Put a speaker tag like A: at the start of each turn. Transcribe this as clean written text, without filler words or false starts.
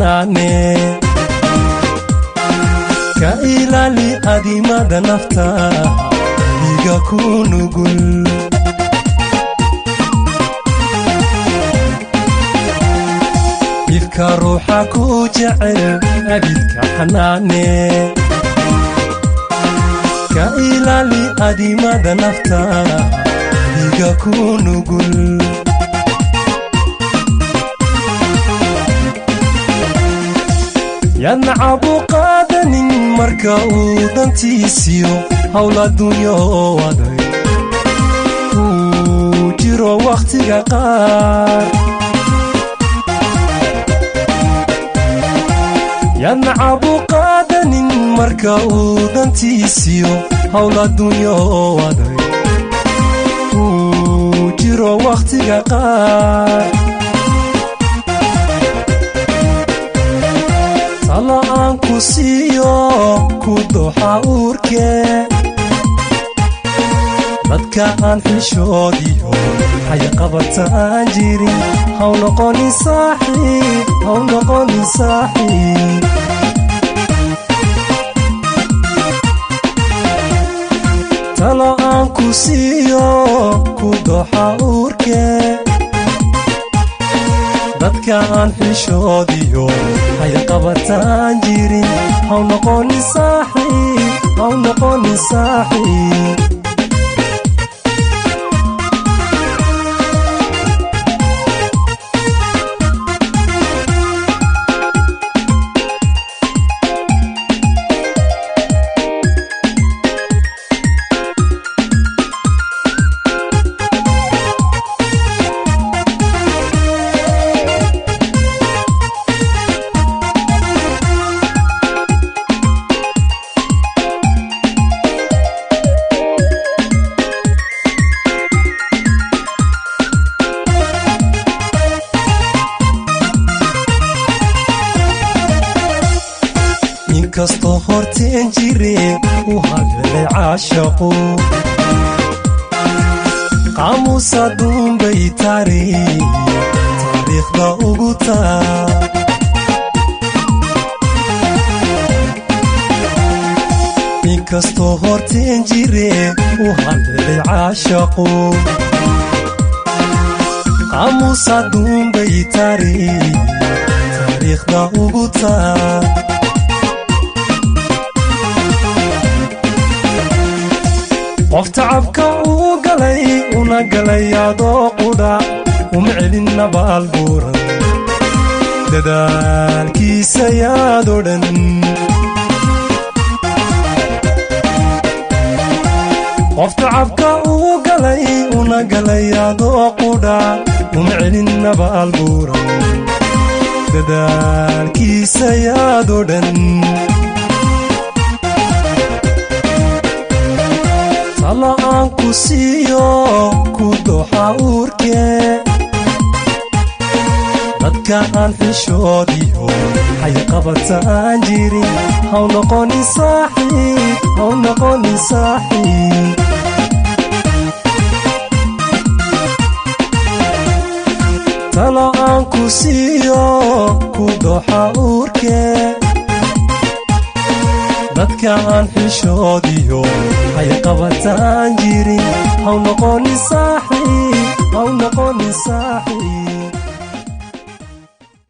A: xanaane ka ilaali adimada nafta iga ku nugul ifka ruuxa ku jecel abidka xanaane ka ilaali adimada nafta iga ku nugul yancabu qaadanin marka uu dantiisiyo hawla dunyo waday uu jiro wakhtiga qaar yancabu qaadanin marka uu dantiisiyo hawla dunyo waday uu jiro wakhtiga qaar tala aan ku siiyo ku doxa uurke dadka aan xishoodiyo haya qabataan jirin haw noqonin saaxiib tala aan ku siiyo ku doxa uurke dadka aan xishoodiyo haya qabataan jirin haw noqonin saaxiib kasto horteen jire u hadlay caashaqo qaamuusa duunbay taariikhda ugu taa inkastoo horteen jire u hadlay caashaqo qaamuusa duunbay taariikhda ugu taa qof tacabka uu galay una galay adoo qudha uma celin nabaal buuran dadaalkiisa yaadoo dhan qof tacabka uu galay una galay adoo qudha uma celin nabaal buuran dadaalkiisa yaadoo dhan tala aan ku siiyo ku doxa uurke dadka aan xishoodiyo haya qabataan jirin haw noqonin saaxiib tala aan ku siiyo ku doxa uurke dadka aan xishoodiyo haya qabataan jirin haw noqonin saaxiib